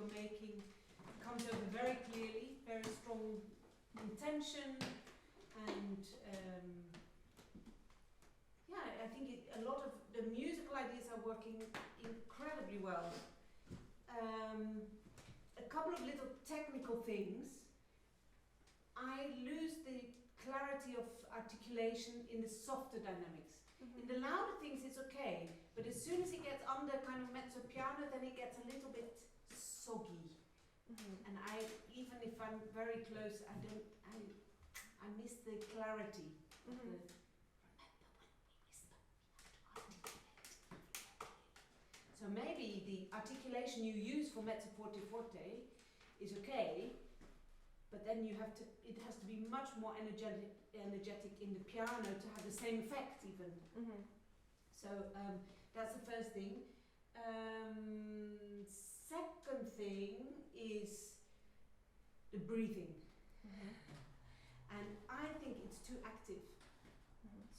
you're making comes over very clearly, very strong intention, and I think a lot of the musical ideas are working incredibly well. A couple of little technical things. I lose the clarity of articulation in the softer dynamics. In the louder things it's okay, but as soon as it gets under kind of mezzo piano, then it gets a little bit soggy. And even if I'm very close, I miss the clarity. Remember when we whisper, we have to articulate. So maybe the articulation you use for mezzo forte forte is okay, but then it has to be much more energetic in the piano to have the same effect even. So that's the first thing. Second thing is the breathing. And I think it's too active.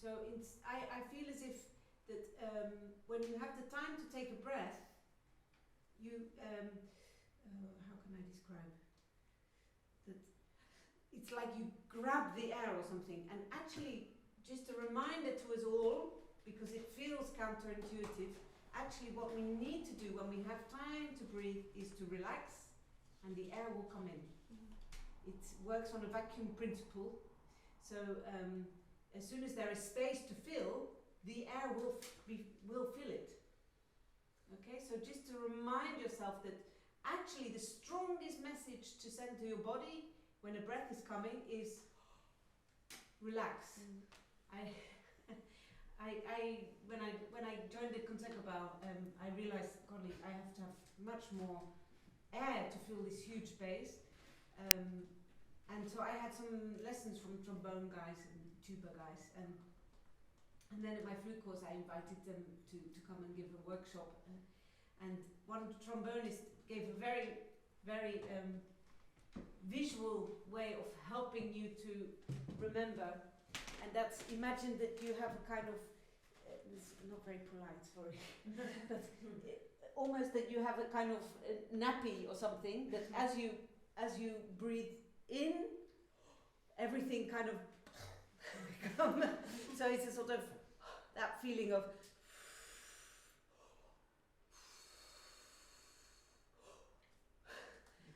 So I feel as if that when you have the time to take a breath, you, how can I describe? That it's like you grab the air or something, and actually just a reminder to us all, because it feels counterintuitive, actually what we need to do when we have time to breathe is to relax and the air will come in. It works on a vacuum principle, so as soon as there is space to fill, the air will fill it. Okay, so just to remind yourself that actually the strongest message to send to your body when a breath is coming is relax. When I joined the Concerto, I realized, golly, I have to have much more air to fill this huge space. And so I had some lessons from trombone guys and tuba guys, and then at my flute course I invited them to come and give a workshop, and one trombonist gave a very, very visual way of helping you to remember, and that's, imagine that you have a kind of, it's not very polite, sorry, but almost that you have a kind of nappy or something, that as you breathe in, everything kind of so it's a sort of that feeling of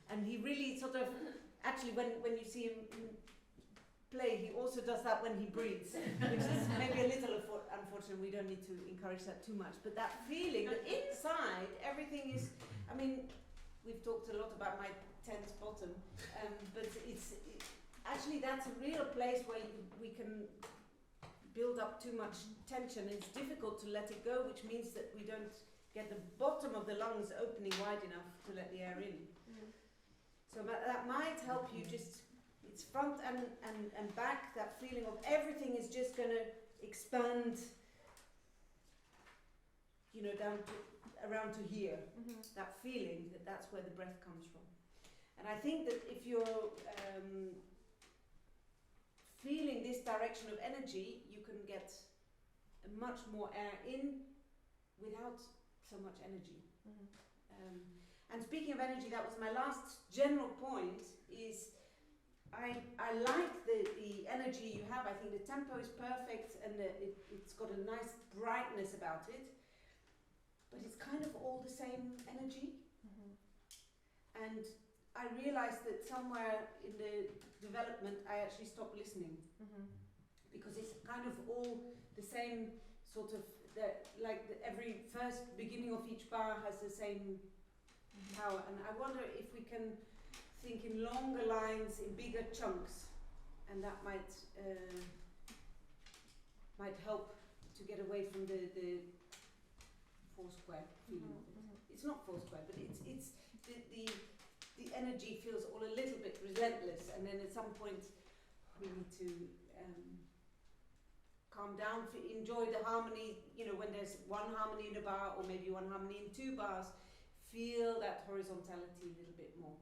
and he really sort of, actually when you see him play, he also does that when he breathes, which is maybe a little unfortunate. We don't need to encourage that too much, but that feeling that inside everything is, I mean, we've talked a lot about my tense bottom, but actually that's a real place where we can build up too much tension. It's difficult to let it go, which means that we don't get the bottom of the lungs opening wide enough to let the air in. So that might help you just, it's front and back, that feeling of everything is just going to expand, you know, down to, around to here. That feeling that that's where the breath comes from. And I think that if you're feeling this direction of energy, you can get much more air in without so much energy. And speaking of energy, that was my last general point, is I like the energy you have. I think the tempo is perfect, and it's got a nice brightness about it, but it's kind of all the same energy. And I realized that somewhere in the development I actually stopped listening, because it's kind of all the same sort of, every first beginning of each bar has the same power, and I wonder if we can think in longer lines, in bigger chunks, and that might help to get away from the four square feeling. It's not four square, but it's the energy feels all a little bit relentless, and then at some point we need to calm down, enjoy the harmony, you know, when there's one harmony in a bar or maybe one harmony in two bars, feel that horizontality a little bit more.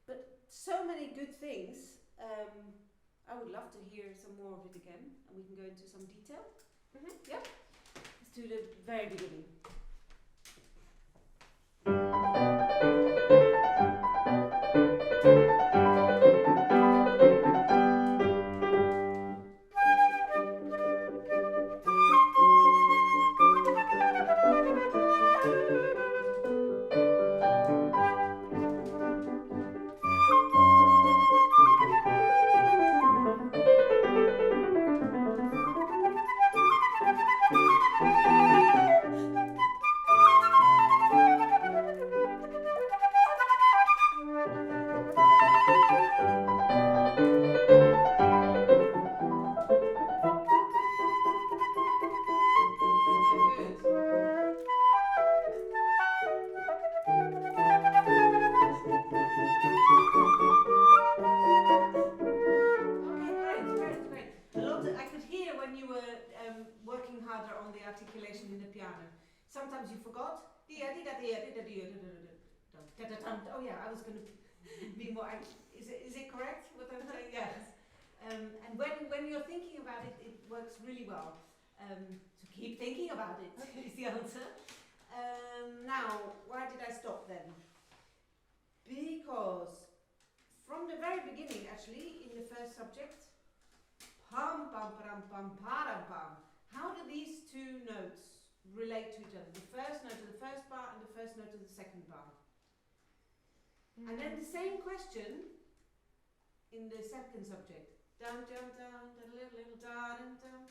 But so many good things. I would love to hear some more of it again, and we can go into some detail. Yeah? Let's do the very beginning. Oh yeah, I was going to be more. Is it correct what I'm saying? Yes. And when you're thinking about it, it works really well. So keep thinking about it. Is the answer. Now, why did I stop then? Because from the very beginning, actually, in the first subject, pam pam pam pam pam pam. How do these two notes relate to each other? The first note of the first bar and the first note of the second bar. And then the same question in the second subject. Dun dun dun dun little dun dun.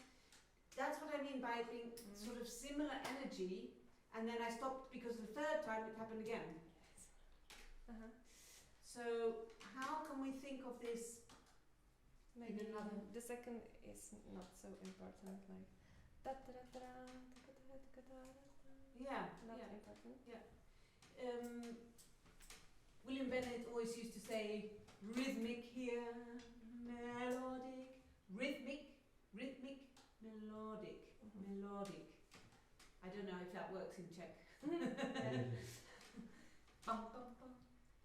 That's what I mean by it being sort of similar energy. And then I stopped because the third time it happened again. So how can we think of this? Maybe the second is not so important, like yeah, not yeah. important. Yeah. William Bennett always used to say rhythmic here, melodic, rhythmic, melodic, melodic. I don't know if that works in Czech. Bum bum bum,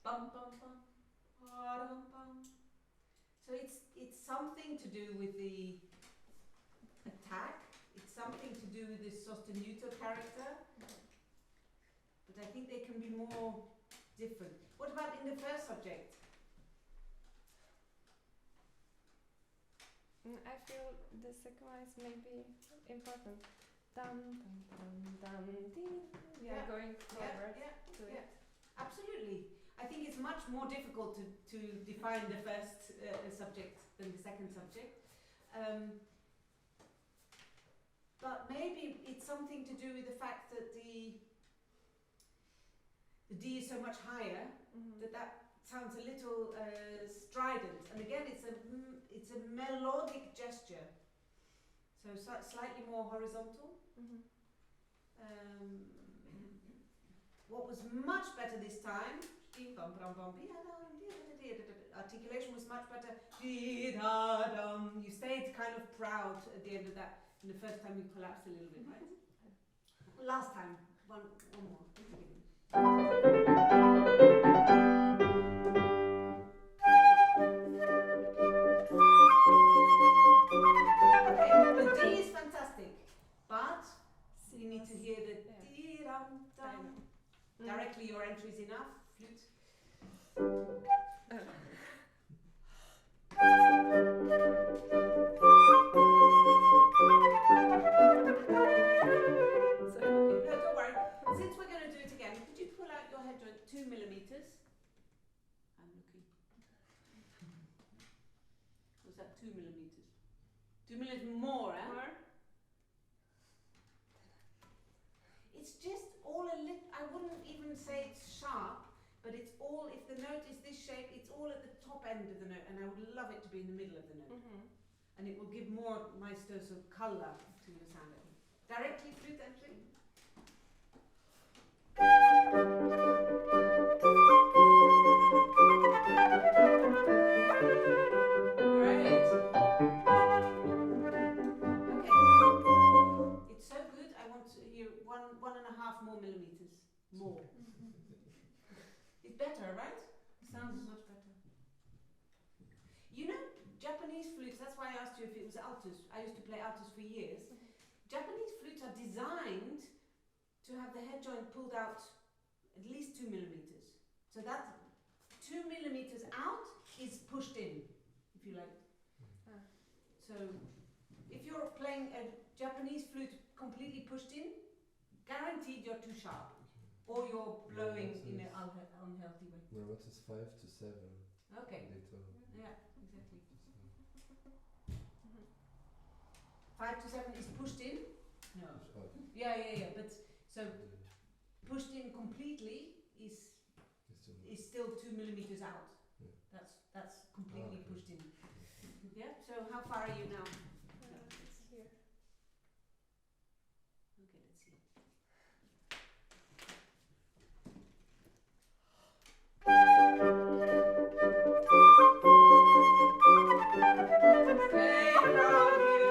bum bum bum, bum bum. So it's something to do with the attack. It's something to do with the sostenuto character. But I think they can be more different. What about in the first subject? I feel the second one is maybe important. Dum dum dum dum ding. We are going forward to it. Absolutely. I think it's much more difficult to define the first subject than the second subject. But maybe it's something to do with the fact that the D is so much higher that sounds a little strident. And again, it's a melodic gesture, so slightly more horizontal. What was much better this time? Articulation was much better. You stayed kind of proud at the end of that. And the first time you collapsed a little bit, right? Last time, one more. Okay, the D is fantastic, but you need to hear the dee-dum-dum. Directly your entry is enough. Flute. Don't worry. Since we're going to do it again, could you pull out your head joint 2 millimeters? I'm looking. Was that 2 millimeters? 2 millimeters more, eh? More? It's just all a little. I wouldn't even say it's sharp, but it's all. If the note is this shape, it's all at the top end of the note, and I would love it to be in the middle of the note. And it will give more maestro sort of colour to your sound. Directly flute entry. Great. Okay. It's so good. I want to hear 1.5 more millimeters. More. It's better, right? The sound is much better. You know, Japanese flutes, that's why I asked you if it was altus. I used to play altus for years. Japanese flutes are designed to have the head joint pulled out at least 2 millimeters. So that 2 millimeters out is pushed in, if you like. So if you're playing a Japanese flute completely pushed in, guaranteed you're too sharp. Or you're blowing in an unhealthy way. No, what is 5 to 7? Okay. Little. Yeah, exactly. 5 to 7 is pushed in? No. Yeah, but so pushed in completely is still 2 millimeters out. Yeah. That's completely pushed in. Yeah. So how far are you now? Here. Okay, let's see. Stay proud here.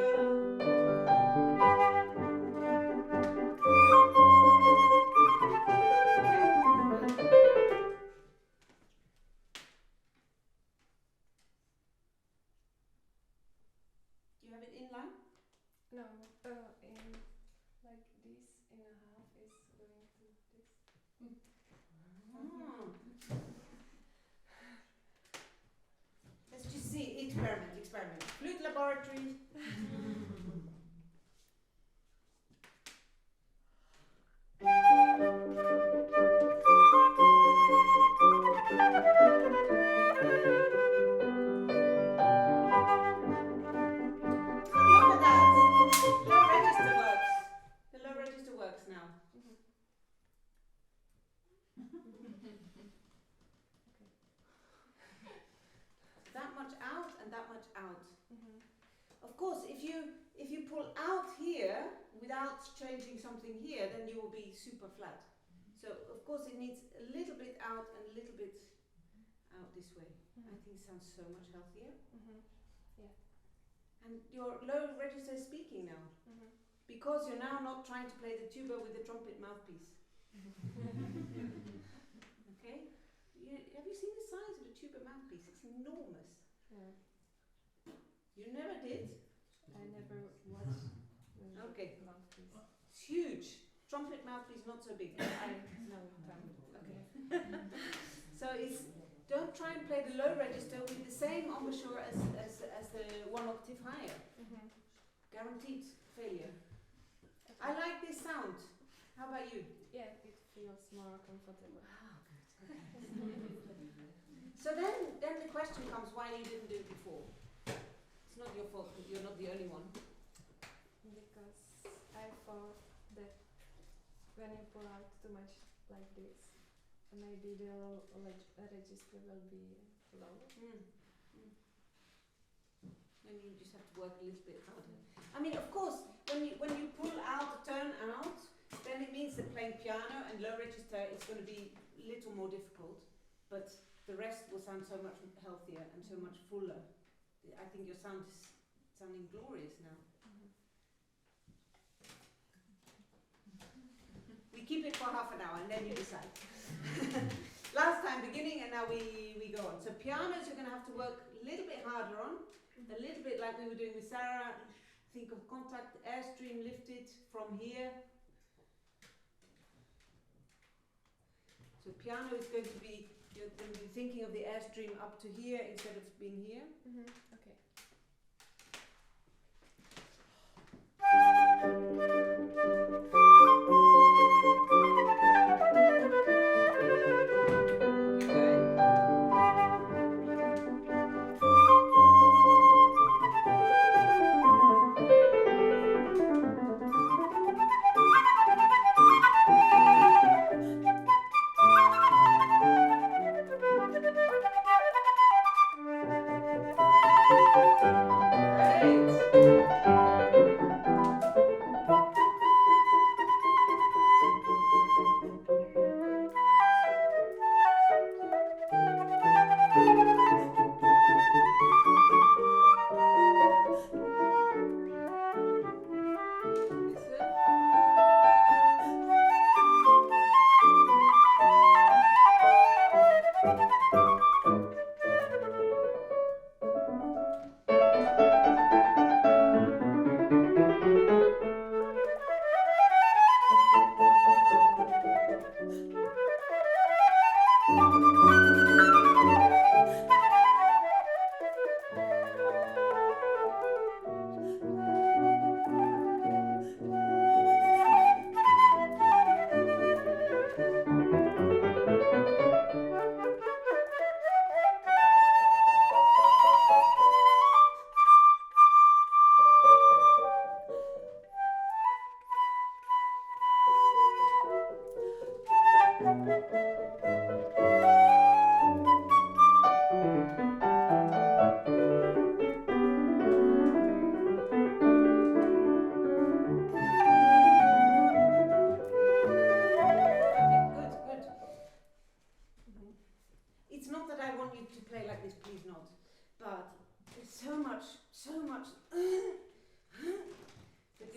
out. Of course, if you pull out here without changing something here, then you will be super flat. So of course it needs a little bit out and a little bit out this way. I think it sounds so much healthier. Yeah. And your low register is speaking now. Because you're now not trying to play the tuba with the trumpet mouthpiece. Okay? Have you seen the size of the tuba mouthpiece? It's enormous. Yeah. You never did? I never watched Okay. mouthpiece. It's huge. Trumpet mouthpiece not so big. I know them. Okay. So don't try and play the low register with the same embouchure as the one octave higher. Guaranteed failure. Okay. I like this sound. How about you? Yeah, it feels more comfortable. Oh, good. So then the question comes why you didn't do it before. It's not your fault, you're not the only one. Because I thought that when you pull out too much like this, maybe the register will be low. Then you just have to work a little bit harder. I mean, of course, when you pull out, turn out, then it means that playing piano and low register is going to be a little more difficult, but the rest will sound so much healthier and so much fuller. I think your sound is sounding glorious now. We keep it for half an hour and then you decide. Last time beginning and now we go on. So pianos you're going to have to work a little bit harder on, a little bit like we were doing with Sarah. Think of contact, airstream lifted from here. So piano is going to be, you're going to be thinking of the airstream up to here instead of being here. Okay.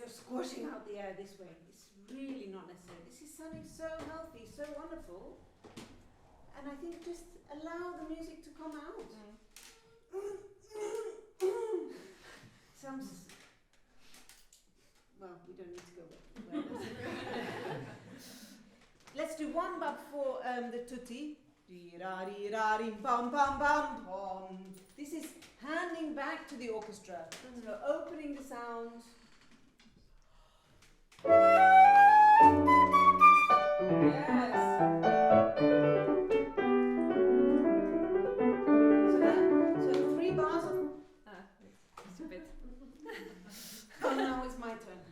Squashing out the air this way. It's really not necessary. This is sounding so healthy, so wonderful. And I think just allow the music to come out. Sounds, well, we don't need to go there. Let's do one bar for the tutti. This is handing back to the orchestra. So opening the sound. Yes. So 3 bars of. It's a bit. Oh, now it's my turn.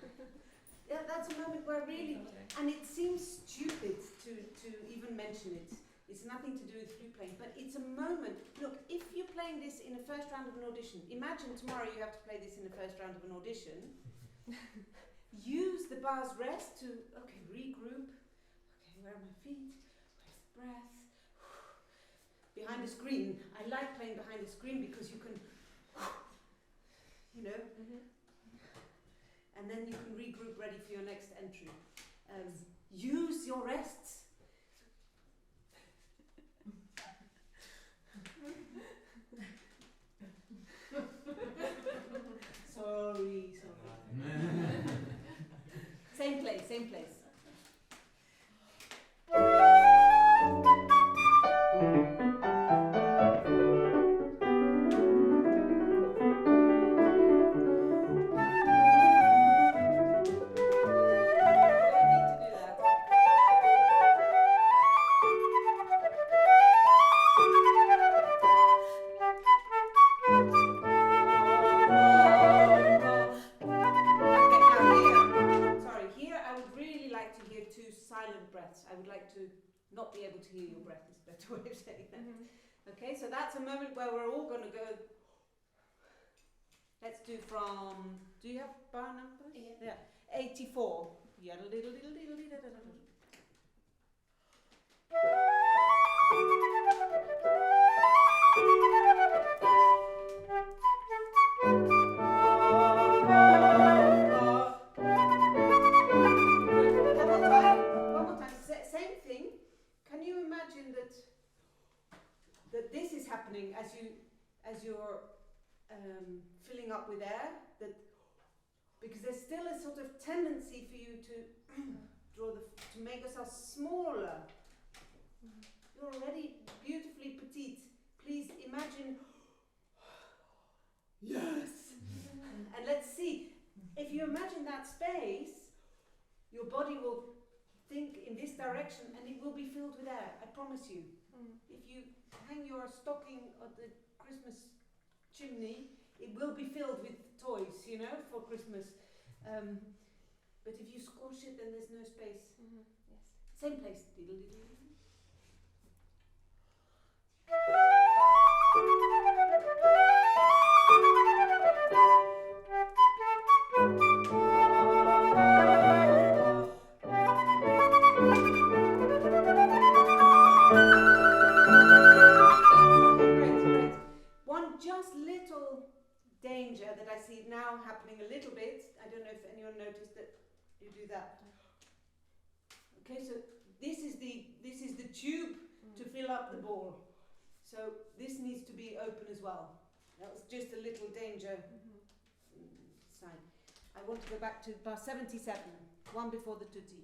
Yeah, that's a moment where really, and it seems stupid to even mention it, It's nothing to do with flute playing, but it's a moment. Look, if you're playing this in the first round of an audition, imagine tomorrow you have to play this in the first round of an audition. Use the bar's rest to, okay, regroup. Okay, where are my feet? Where's the breath? Behind the screen. I like playing behind the screen because you can, you know, and then you can regroup ready for your next entry. Use your rests. Sorry. Same place. I would like to not be able to hear your breath is a better way of saying that. Okay, so that's a moment where we're all going to go. Let's do from, do you have bar numbers? Yeah. 84. That this is happening as you're filling up with air, that because there's still a sort of tendency for you to to make yourself smaller. You're already beautifully petite. Please imagine. Yes. And let's see, if you imagine that space, your body will think in this direction and it will be filled with air. I promise you. If you hang your stocking at the Christmas chimney, it will be filled with toys, you know, for Christmas. But if you squash it, then there's no space. Yes. Same place. Diddle. Danger that I see now happening a little bit. I don't know if anyone noticed that you do that. Okay, so this is the tube to fill up the ball. So this needs to be open as well. That was just a little danger sign. I want to go back to bar 77, one before the tutti.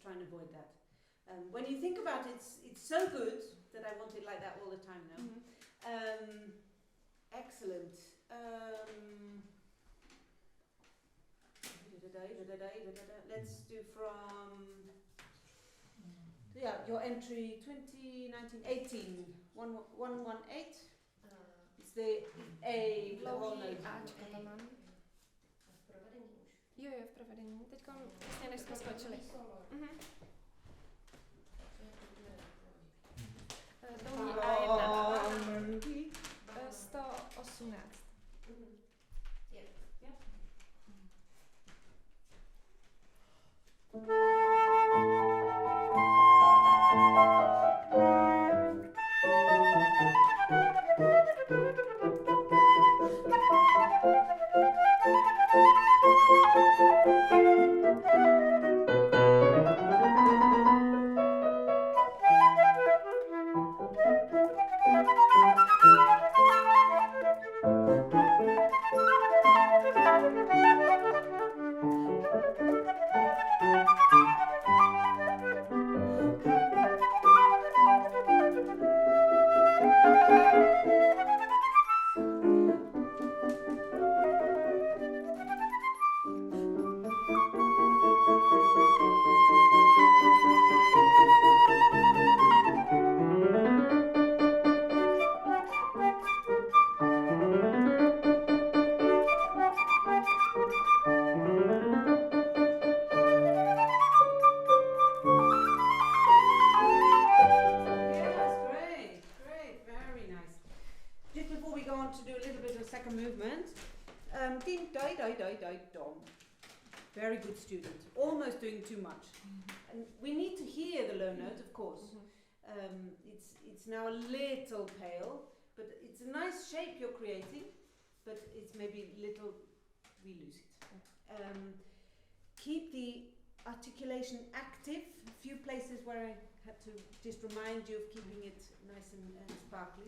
Try and avoid that. When you think about it, it's so good that I want it like that all the time now. Excellent. Let's do from your entry 2019-18 118. It's the A. Dlouhý Ačka tam mám. Jo, v provedení. Teďko vlastně než jsme skočili. Dlouhý A1. 118. Very good student, almost doing too much. And we need to hear the low note, of course. It's now a little pale, but it's a nice shape you're creating, but it's maybe little, we lose it. Keep the articulation active, a few places where I had to just remind you of keeping it nice and sparkly.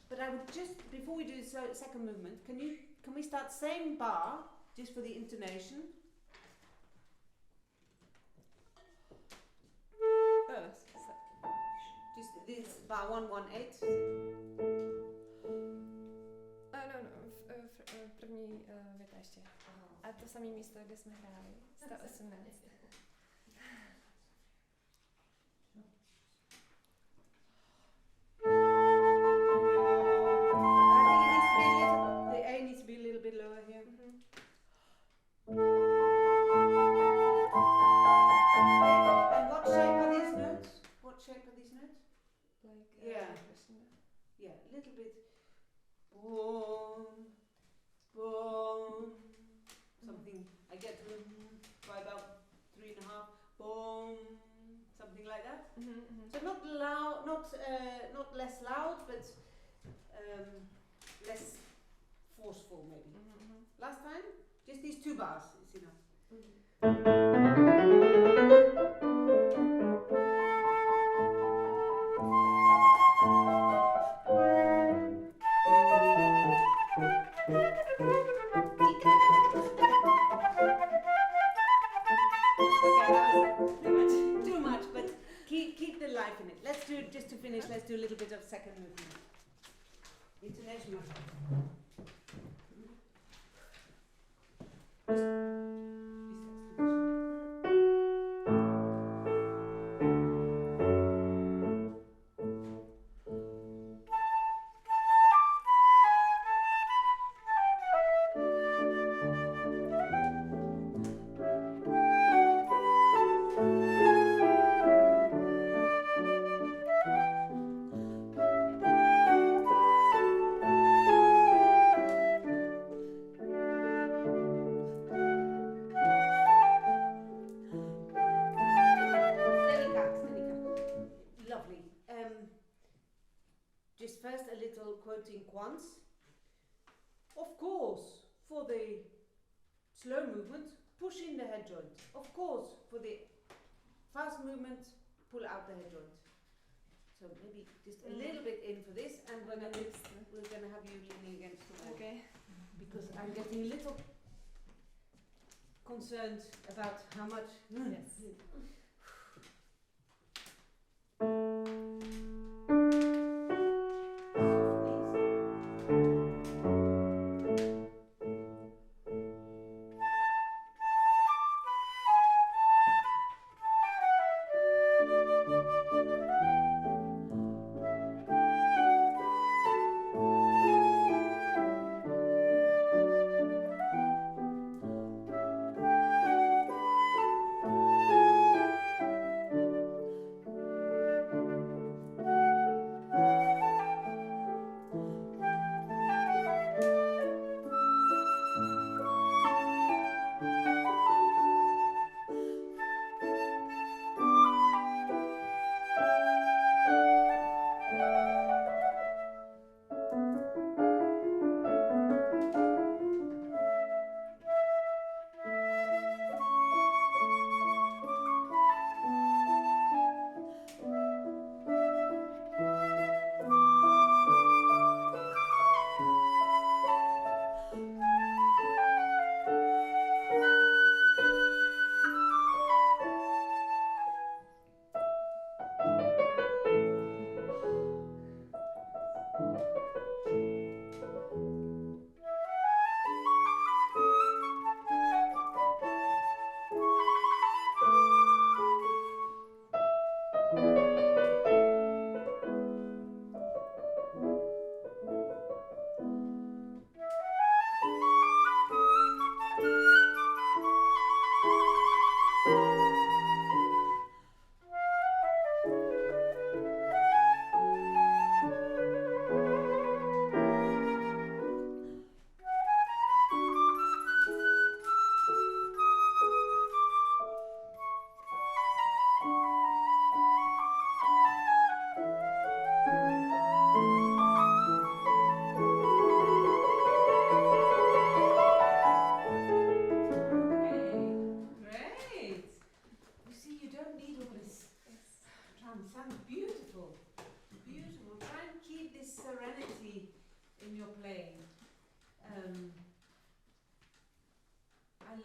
But I would just, before we do the second movement, can we start same bar, just for the intonation? Just this bar 118. První věta ještě. A to samé místo, kde jsme hráli. 118. The A needs to be a little bit lower here. And what shape are these notes? What shape are these notes? Like yeah, a little bit. Boom, boom. Something. I get to by about 3.5. Boom. Something like that. So not loud, not less loud, but less forceful maybe. Last time, just these 2 bars is enough. Too much, but keep the life in it. Let's do, just to finish, let's do a little bit of second movement. Intonation. Once. Of course, for the slow movement, push in the head joint. Of course, for the fast movement, pull out the head joint. So maybe just a little bit in for this, and we're gonna have you leaning against the wall. Okay. Because I'm getting a little concerned about how much. Yes.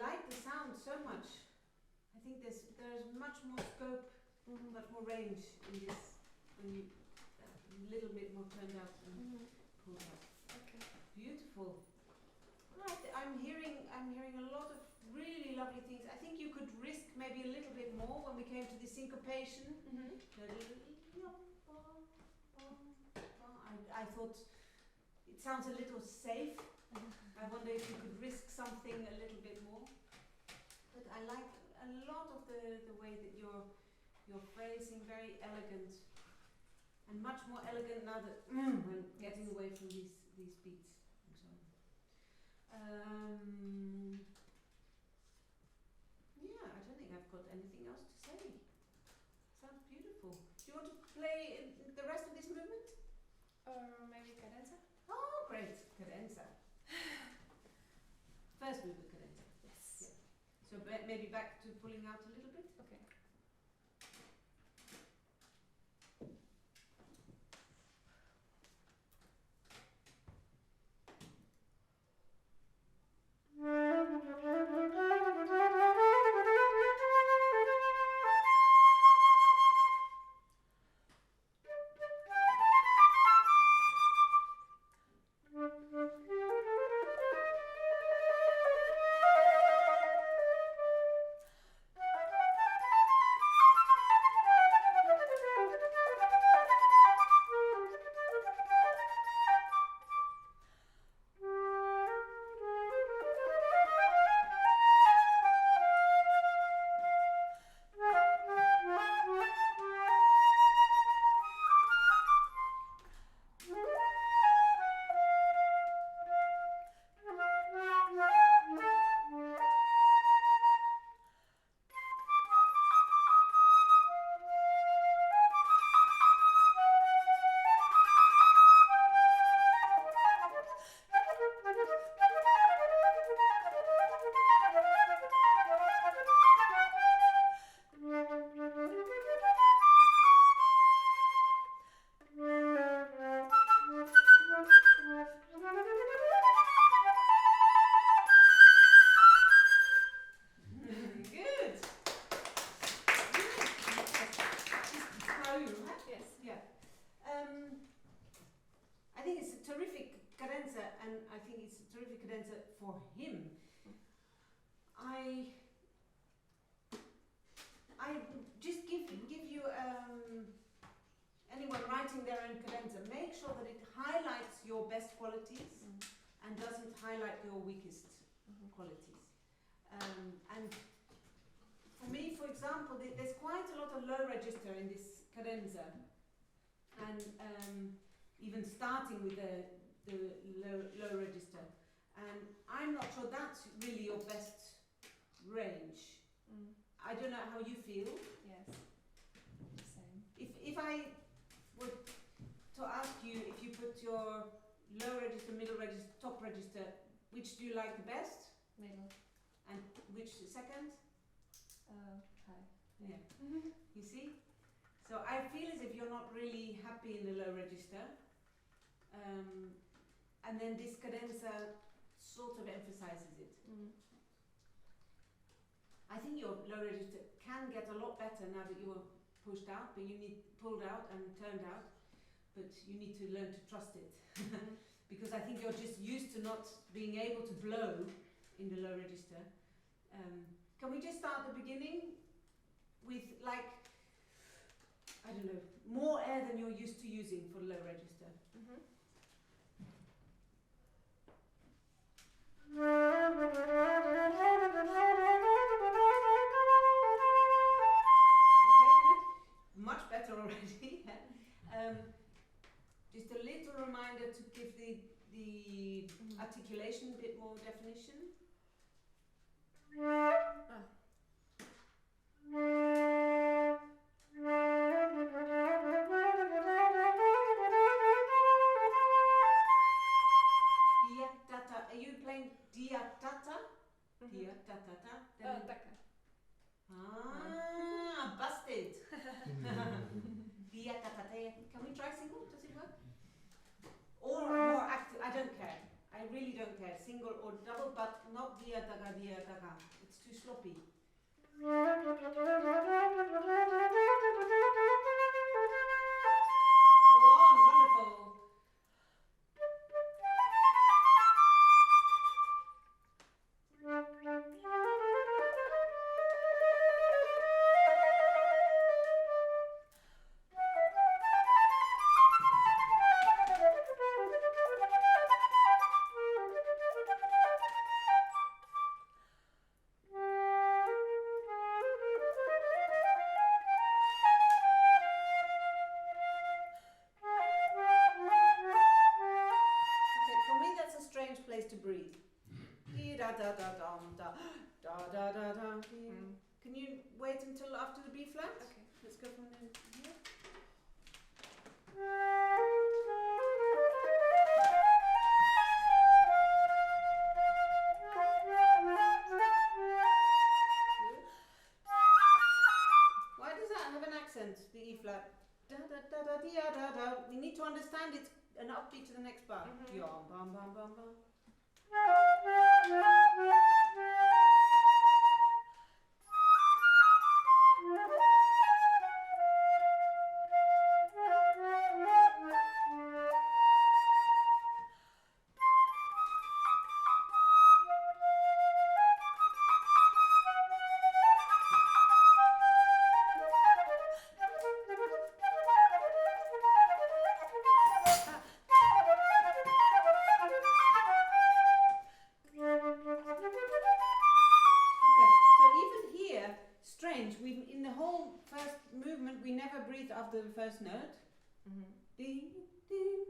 like the sound so much. I think there's much more scope, much more range in this when you a little bit more turned out and pulled out. Okay. Beautiful. Right, I'm hearing a lot of really lovely things. I think you could risk maybe a little bit more when we came to the syncopation. I thought it sounds a little safe. I wonder if you could risk something a little bit more. But I like a lot of the way that you're phrasing, very elegant, and much more elegant now that when getting away from these beats and so on. Yeah, I don't think I've got anything else to say. Sounds beautiful. Do you want to play the rest of this movement? Or maybe cadenza? Oh, great. Cadenza. First movement cadenza. Yes. Yeah. So maybe back to pulling out a little bit? Okay. For him, I just give you anyone writing their own cadenza, make sure that it highlights your best qualities and doesn't highlight your weakest qualities. And for me, for example, there's quite a lot of low register in this cadenza, and even starting with the low register. And I'm not sure that's really your best range. I don't know how you feel. Yes. Same. If I were to ask you if you put your low register, middle register, top register, which do you like the best? Middle. And which second? High. Yeah. You see? So I feel as if you're not really happy in the low register. And then this cadenza sort of emphasizes it. I think your low register can get a lot better now that you're pushed out, but you need pulled out and turned out, but you need to learn to trust it. Because I think you're just used to not being able to blow in the low register. Can we just start at the beginning with, like, I don't know, more air than you're used to using for low register? Much better already. Just a little reminder to give the articulation a bit more definition. Dia-ta-ta. Are you playing dia-ta-ta? Dia-ta-ta-ta. Taka. Ah, busted. Dia-ta-ta-ta. Can we try single? Does it work? Or more active? I don't care. I I really don't care, single or double, but not dia daga. It's too sloppy. So on, wonderful. Place to breathe. Da da da da da da da da da. Can you wait until after the B flat? Okay. Let's go from here. Why does that have an accent? The E flat. Da da da da da da. We need to understand it's an upbeat to the next bar. Bam bam bam bam bam. After the first note, ding, ding,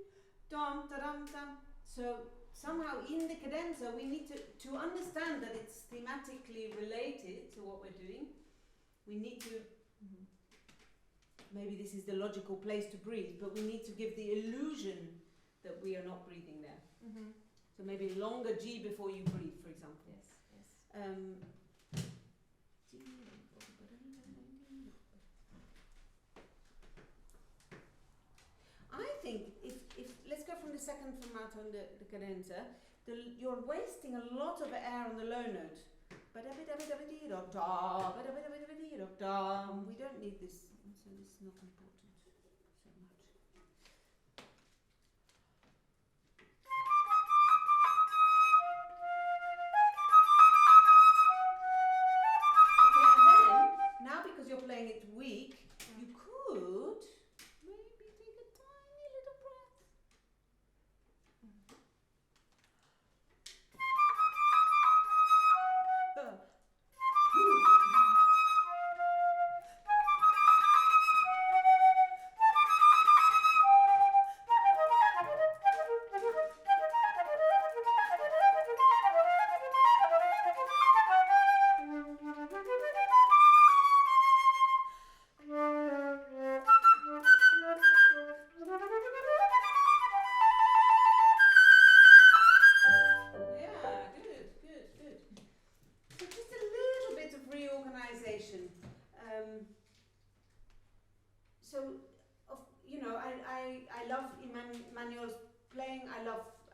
dum, da, dum, dum. So somehow in the cadenza we need to understand that it's thematically related to what we're doing. We need to, maybe this is the logical place to breathe, but we need to give the illusion that we are not breathing there. So maybe longer G before you breathe, for example. Yes, yes. I think if let's go from the second fermato and the cadenza, you're wasting a lot of air on the low note. We don't need this, so this is not important so much. Okay, and then, now because you're playing it weak, you could maybe take a tiny little breath.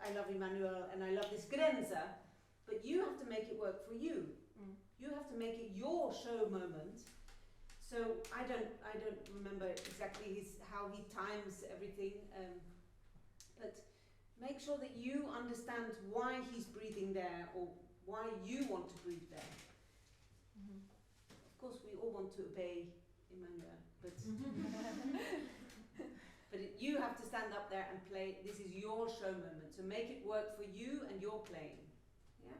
I love Emmanuel and I love this Grenza, but you have to make it work for you. You have to make it your show moment. So I don't remember exactly how he times everything, but make sure that you understand why he's breathing there or why you want to breathe there. Of course, we all want to obey Emmanuel, but but you have to stand up there and play. This is your show moment, so make it work for you and your playing. Yeah.